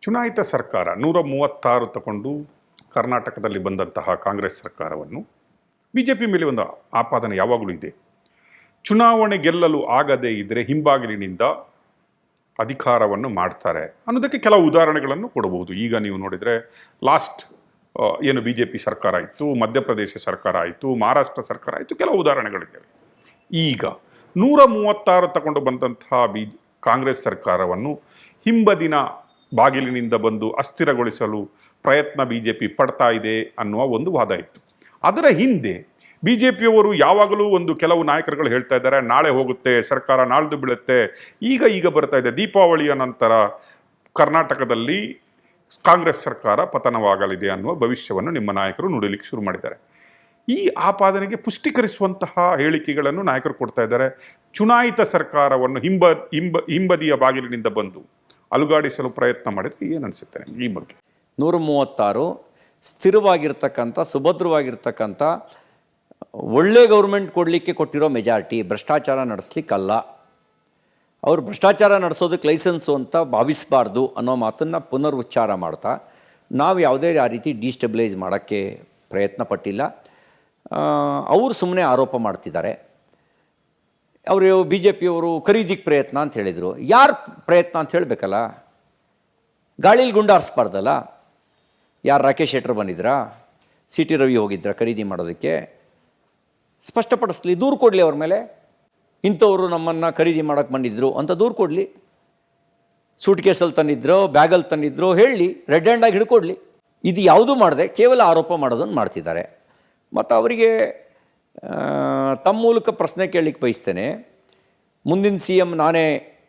ಚುನಾಯಿತ ಸರ್ಕಾರ 136 ತಗೊಂಡು ಕರ್ನಾಟಕದಲ್ಲಿ ಬಂದಂತಹ ಕಾಂಗ್ರೆಸ್ ಸರ್ಕಾರವನ್ನು ಬಿಜೆಪಿ ಮೇಲೆ ಒಂದು ಆಪಾದನೆ ಯಾವಾಗಲೂ ಇದೆ. ಚುನಾವಣೆ ಗೆಲ್ಲಲು ಆಗದೇ ಇದ್ದರೆ ಹಿಂಬಾಗಿಲಿನಿಂದ ಅಧಿಕಾರವನ್ನು ಮಾಡ್ತಾರೆ ಅನ್ನೋದಕ್ಕೆ ಕೆಲವು ಉದಾಹರಣೆಗಳನ್ನು ಕೊಡಬಹುದು. ಈಗ ನೀವು ನೋಡಿದರೆ ಲಾಸ್ಟ್ ಏನು ಬಿಜೆಪಿ ಸರ್ಕಾರ ಇತ್ತು, ಮಧ್ಯಪ್ರದೇಶ ಸರ್ಕಾರ ಆಯಿತು, ಮಹಾರಾಷ್ಟ್ರ ಸರ್ಕಾರ ಆಯಿತು, ಕೆಲವು ಉದಾಹರಣೆಗಳಿದ್ದಾವೆ. ಈಗ 136 ತಗೊಂಡು ಬಂದಂತಹ ಕಾಂಗ್ರೆಸ್ ಸರ್ಕಾರವನ್ನು ಹಿಂಬದಿನ ಬಾಗಿಲಿನಿಂದ ಬಂದು ಅಸ್ಥಿರಗೊಳಿಸಲು ಪ್ರಯತ್ನ ಬಿಜೆಪಿ ಪಡ್ತಾ ಇದೆ ಅನ್ನುವ ಒಂದು ವಾದ ಇತ್ತು. ಅದರ ಹಿಂದೆ ಬಿಜೆಪಿಯವರು ಯಾವಾಗಲೂ ಕೆಲವು ನಾಯಕರುಗಳು ಹೇಳ್ತಾ ಇದ್ದಾರೆ, ನಾಳೆ ಹೋಗುತ್ತೆ ಸರ್ಕಾರ, ನಾಳ್ದು ಬೀಳುತ್ತೆ, ಈಗ ಬರ್ತಾ ಇದೆ, ದೀಪಾವಳಿಯ ನಂತರ ಕರ್ನಾಟಕದಲ್ಲಿ ಕಾಂಗ್ರೆಸ್ ಸರ್ಕಾರ ಪತನವಾಗಲಿದೆ ಅನ್ನುವ ಭವಿಷ್ಯವನ್ನು ನಿಮ್ಮ ನಾಯಕರು ನುಡಿಲಿಕ್ಕೆ ಶುರು ಮಾಡಿದ್ದಾರೆ. ಈ ಆಪಾದನೆಗೆ ಪುಷ್ಟೀಕರಿಸುವಂತಹ ಹೇಳಿಕೆಗಳನ್ನು ನಾಯಕರು ಕೊಡ್ತಾ ಇದ್ದಾರೆ. ಚುನಾಯಿತ ಸರ್ಕಾರವನ್ನು ಹಿಂಬದಿಯ ಬಾಗಿಲಿನಿಂದ ಬಂದು ಅಲುಗಾಡಿಸಲು ಪ್ರಯತ್ನ ಮಾಡಿದರೆ ಏನು ಅನಿಸುತ್ತೆ ಈ ಬಗ್ಗೆ? 136 ಸ್ಥಿರವಾಗಿರ್ತಕ್ಕಂಥ, ಸುಭದ್ರವಾಗಿರ್ತಕ್ಕಂಥ, ಒಳ್ಳೆ ಗೌರ್ಮೆಂಟ್ ಕೊಡಲಿಕ್ಕೆ ಕೊಟ್ಟಿರೋ ಮೆಜಾರಿಟಿ, ಭ್ರಷ್ಟಾಚಾರ ನಡೆಸಲಿಕ್ಕಲ್ಲ. ಅವರು ಭ್ರಷ್ಟಾಚಾರ ನಡೆಸೋದಕ್ಕೆ ಲೈಸೆನ್ಸು ಅಂತ ಭಾವಿಸಬಾರ್ದು ಅನ್ನೋ ಮಾತನ್ನು ಪುನರುಚ್ಚಾರ ಮಾಡ್ತಾ, ನಾವು ಯಾವುದೇ ರೀತಿ ಡಿಸ್ಟೆಬಿಲೈಸ್ ಮಾಡೋಕ್ಕೆ ಪ್ರಯತ್ನ ಪಟ್ಟಿಲ್ಲ. ಅವರು ಸುಮ್ಮನೆ ಆರೋಪ ಮಾಡ್ತಿದ್ದಾರೆ. ಅವರು ಬಿ ಜೆ ಪಿಯವರು ಖರೀದಿಗೆ ಪ್ರಯತ್ನ ಅಂತ ಹೇಳಿದರು. ಯಾರು ಪ್ರಯತ್ನ ಅಂತ ಹೇಳಬೇಕಲ್ಲ, ಗಾಳೀಲಿ ಗುಂಡಾರಿಸ್ಬಾರ್ದಲ್ಲ. ಯಾರು ರಾಕೇಶ್ ಶೆಟ್ಟರ್ ಬಂದಿದ್ರಾ, ಸಿ ಟಿ ರವಿ ಹೋಗಿದ್ರಾ ಖರೀದಿ ಮಾಡೋದಕ್ಕೆ? ಸ್ಪಷ್ಟಪಡಿಸ್ಲಿ, ದೂರು ಕೊಡಲಿ ಅವ್ರ ಮೇಲೆ. ಇಂಥವರು ನಮ್ಮನ್ನು ಖರೀದಿ ಮಾಡೋಕ್ಕೆ ಬಂದಿದ್ರು ಅಂತ ದೂರು ಕೊಡಲಿ. ಸೂಟ್ ಕೇಸಲ್ಲಿ ತಂದಿದ್ರು, ಬ್ಯಾಗಲ್ಲಿ ತಂದಿದ್ರು, ಹೇಳಿ, ರೆಡ್ ಹ್ಯಾಂಡಾಗಿ ಹಿಡ್ಕೊಡ್ಲಿ. ಇದು ಯಾವುದೂ ಮಾಡದೆ ಕೇವಲ ಆರೋಪ ಮಾಡೋದನ್ನು ಮಾಡ್ತಿದ್ದಾರೆ. ಮತ್ತು ಅವರಿಗೆ ತಮ್ಮ ಮೂಲಕ ಪ್ರಶ್ನೆ ಕೇಳಲಿಕ್ಕೆ ಬಯಸ್ತೇನೆ. ಮುಂದಿನ ಸಿ ಎಮ್ ನಾನೇ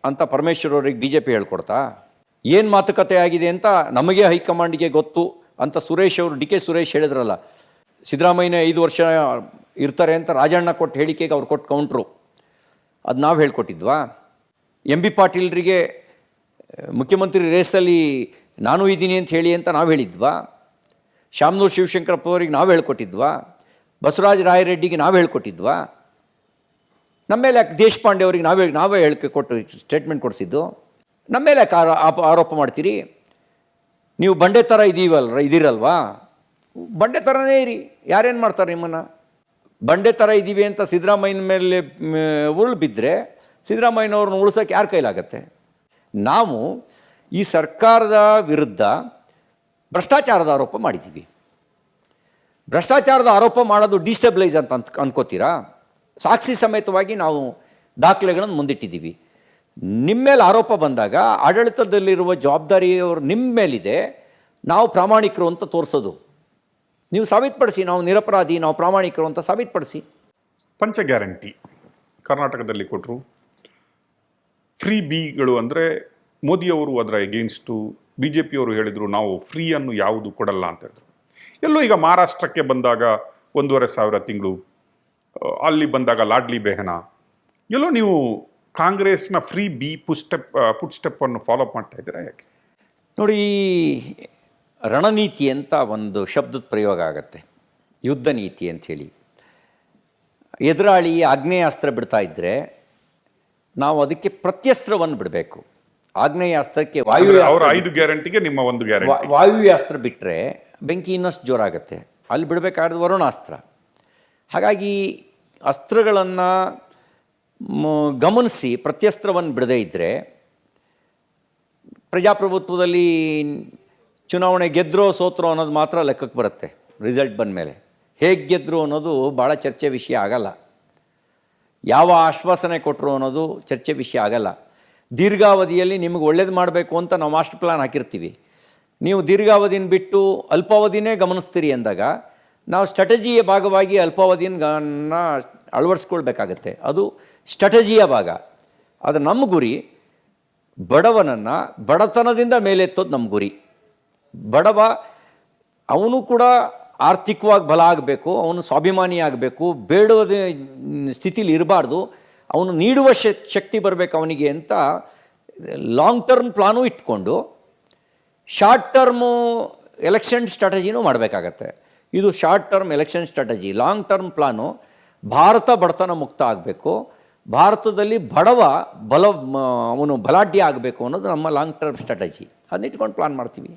ಅಂತ ಪರಮೇಶ್ವರ್ ಅವ್ರಿಗೆ ಬಿ ಜೆ ಪಿ ಹೇಳ್ಕೊಡ್ತಾ? ಏನು ಮಾತುಕತೆ ಆಗಿದೆ ಅಂತ ನಮಗೆ ಹೈಕಮಾಂಡ್ಗೆ ಗೊತ್ತು ಅಂತ ಸುರೇಶ್ ಅವರು, ಡಿ ಕೆ ಸುರೇಶ್ ಹೇಳಿದ್ರಲ್ಲ, ಸಿದ್ದರಾಮಯ್ಯ 5 ವರ್ಷ ಇರ್ತಾರೆ ಅಂತ ರಾಜಣ್ಣ ಕೊಟ್ಟು ಹೇಳಿಕೆಗೆ ಅವ್ರು ಕೊಟ್ಟು ಕೌಂಟ್ರು. ಅದು ನಾವು ಹೇಳ್ಕೊಟ್ಟಿದ್ವಾ? ಎಂ ಬಿ ಪಾಟೀಲ್ರಿಗೆ ಮುಖ್ಯಮಂತ್ರಿ ರೇಸಲ್ಲಿ ನಾನು ಇದ್ದೀನಿ ಅಂತ ಹೇಳಿ ಅಂತ ನಾವು ಹೇಳಿದ್ವಾ? ಶಾಮನೂರು ಶಿವಶಂಕರಪ್ಪ ಅವ್ರಿಗೆ ನಾವು ಹೇಳ್ಕೊಟ್ಟಿದ್ವಾ? ಬಸವರಾಜ ರಾಯರೆಡ್ಡಿಗೆ ನಾವು ಹೇಳ್ಕೊಟ್ಟಿದ್ವಾ? ನಮ್ಮ ಮೇಲೆ ಯಾಕೆ ದೇಶಪಾಂಡೆ ಅವ್ರಿಗೆ ನಾವೇ ಕೊಟ್ಟು ಸ್ಟೇಟ್ಮೆಂಟ್ ಕೊಡಿಸಿದ್ದು? ನಮ್ಮ ಮೇಲೆ ಯಾಕೆ ಆರೋಪ ಮಾಡ್ತೀರಿ? ನೀವು ಬಂಡೆ ಥರ ಇದಿರಲ್ವಾ? ಬಂಡೆ ಥರನೇ ಇರಿ, ಯಾರೇನು ಮಾಡ್ತಾರೆ ನಿಮ್ಮನ್ನು? ಬಂಡೆ ಥರ ಇದ್ದೀವಿ ಅಂತ ಸಿದ್ದರಾಮಯ್ಯನ ಮೇಲೆ ಉರುಳು ಬಿದ್ದರೆ ಸಿದ್ದರಾಮಯ್ಯನವ್ರನ್ನ ಉಳಿಸೋಕೆ ಯಾರ ಕೈಲಾಗತ್ತೆ? ನಾವು ಈ ಸರ್ಕಾರದ ವಿರುದ್ಧ ಭ್ರಷ್ಟಾಚಾರದ ಆರೋಪ ಮಾಡಿದ್ದೀವಿ. ಭ್ರಷ್ಟಾಚಾರದ ಆರೋಪ ಮಾಡೋದು ಡಿಸ್ಟೆಬಿಲೈಸ್ ಅಂತ ಅನ್ಕೋತೀರಾ? ಸಾಕ್ಷಿ ಸಮೇತವಾಗಿ ನಾವು ದಾಖಲೆಗಳನ್ನು ಮುಂದಿಟ್ಟಿದ್ದೀವಿ. ನಿಮ್ಮ ಮೇಲೆ ಆರೋಪ ಬಂದಾಗ ಆಡಳಿತದಲ್ಲಿರುವ ಜವಾಬ್ದಾರಿಯವರು ನಿಮ್ಮ ಮೇಲಿದೆ. ನಾವು ಪ್ರಾಮಾಣಿಕರು ಅಂತ ತೋರಿಸೋದು. ನೀವು ಸಾಬೀತುಪಡಿಸಿ, ನಾವು ನಿರಪರಾಧಿ, ನಾವು ಪ್ರಾಮಾಣಿಕರು ಅಂತ ಸಾಬೀತುಪಡಿಸಿ. ಪಂಚ ಗ್ಯಾರಂಟಿ ಕರ್ನಾಟಕದಲ್ಲಿ ಕೊಟ್ಟರು. ಫ್ರೀ ಬಿಗಳು ಅಂದರೆ ಮೋದಿಯವರು ಅದರ ಎಗೇನ್ಸ್ಟು. ಬಿ ಜೆ ಪಿಯವರು ಹೇಳಿದರು ನಾವು ಫ್ರೀಯನ್ನು ಯಾವುದು ಕೊಡಲ್ಲ ಅಂತ ಹೇಳಿದ್ರು. ಎಲ್ಲೋ ಈಗ ಮಹಾರಾಷ್ಟ್ರಕ್ಕೆ ಬಂದಾಗ 1,500 ತಿಂಗಳು, ಅಲ್ಲಿ ಬಂದಾಗ ಲಾಡ್ಲಿ ಬೆಹನ, ಎಲ್ಲೋ ನೀವು ಕಾಂಗ್ರೆಸ್ನ ಫ್ರೀ ಬಿ ಪುಟ್ ಸ್ಟೆಪ್ಪನ್ನು ಫಾಲೋಅಪ್ ಮಾಡ್ತಾ ಇದ್ದೀರಾ? ಯಾಕೆ ನೋಡಿ, ರಣನೀತಿ ಅಂತ ಒಂದು ಶಬ್ದದ ಪ್ರಯೋಗ ಆಗುತ್ತೆ, ಯುದ್ಧ ನೀತಿ ಅಂಥೇಳಿ. ಎದುರಾಳಿ ಆಗ್ನೇಯಾಸ್ತ್ರ ಬಿಡ್ತಾ ಇದ್ದರೆ ನಾವು ಅದಕ್ಕೆ ಪ್ರತ್ಯಸ್ತ್ರವನ್ನು ಬಿಡಬೇಕು. ಆಗ್ನೇಯಾಸ್ತ್ರಕ್ಕೆ ಅವರ 5 ಗ್ಯಾರಂಟಿಗೆ ನಿಮ್ಮ 1 ಗ್ಯಾರಂಟಿ. ವಾಯುವ್ಯಾಸ್ತ್ರ ಬಿಟ್ಟರೆ ಬೆಂಕಿ ಇನ್ನಷ್ಟು ಜೋರಾಗುತ್ತೆ. ಅಲ್ಲಿ ಬಿಡಬೇಕಾದ್ರೆ ವರುಣಾಸ್ತ್ರ. ಹಾಗಾಗಿ ಅಸ್ತ್ರಗಳನ್ನು ಗಮನಿಸಿ ಪ್ರತ್ಯಸ್ತ್ರವನ್ನು ಬಿಡದೇ ಇದ್ದರೆ, ಪ್ರಜಾಪ್ರಭುತ್ವದಲ್ಲಿ ಚುನಾವಣೆ ಗೆದ್ರೋ ಸೋತ್ರೋ ಅನ್ನೋದು ಮಾತ್ರ ಲೆಕ್ಕಕ್ಕೆ ಬರುತ್ತೆ. ರಿಸಲ್ಟ್ ಬಂದ ಮೇಲೆ ಹೇಗೆ ಗೆದ್ದರು ಅನ್ನೋದು ಭಾಳ ಚರ್ಚೆ ವಿಷಯ ಆಗಲ್ಲ. ಯಾವ ಆಶ್ವಾಸನೆ ಕೊಟ್ಟರು ಅನ್ನೋದು ಚರ್ಚೆ ವಿಷಯ ಆಗಲ್ಲ. ದೀರ್ಘಾವಧಿಯಲ್ಲಿ ನಿಮಗೆ ಒಳ್ಳೇದು ಮಾಡಬೇಕು ಅಂತ ನಾವು ಮಾಸ್ಟರ್ ಪ್ಲ್ಯಾನ್ ಹಾಕಿರ್ತೀವಿ. ನೀವು ದೀರ್ಘಾವಧಿನ ಬಿಟ್ಟು ಅಲ್ಪಾವಧಿನೇ ಗಮನಿಸ್ತೀರಿ ಅಂದಾಗ ನಾವು ಸ್ಟ್ರಾಟಜಿಯ ಭಾಗವಾಗಿ ಅಲ್ಪಾವಧಿನ ಅಳವಡಿಸ್ಕೊಳ್ಬೇಕಾಗತ್ತೆ. ಅದು ಸ್ಟ್ರಾಟಜಿಯ ಭಾಗ. ಅದು ನಮ್ಮ ಗುರಿ ಬಡವನನ್ನು ಬಡತನದಿಂದ ಮೇಲೆತ್ತೋದು ನಮ್ಮ ಗುರಿ. ಬಡವ ಅವನು ಕೂಡ ಆರ್ಥಿಕವಾಗಿ ಬಲ ಆಗಬೇಕು, ಅವನು ಸ್ವಾಭಿಮಾನಿ ಆಗಬೇಕು, ಬೇಡದ ಸ್ಥಿತಿಲಿ ಇರಬಾರ್ದು, ಅವನು ನೀಡುವ ಶಕ್ತಿ ಬರಬೇಕು ಅವನಿಗೆ ಅಂತ ಲಾಂಗ್ ಟರ್ಮ್ ಪ್ಲಾನು ಇಟ್ಕೊಂಡು ಶಾರ್ಟ್ ಟರ್ಮು ಎಲೆಕ್ಷನ್ ಸ್ಟ್ರಾಟಜಿನೂ ಮಾಡಬೇಕಾಗತ್ತೆ. ಇದು short term election strategy. Long term plan Bharat ಬಡತನ ಮುಕ್ತ ಆಗಬೇಕು, ಭಾರತದಲ್ಲಿ ಬಡವ ಅವನು ಬಲಾಢ್ಯ ಆಗಬೇಕು ಅನ್ನೋದು ನಮ್ಮ ಲಾಂಗ್ ಟರ್ಮ್ ಸ್ಟ್ರಾಟಜಿ. ಅದನ್ನ ಇಟ್ಕೊಂಡು ಪ್ಲಾನ್ ಮಾಡ್ತೀವಿ.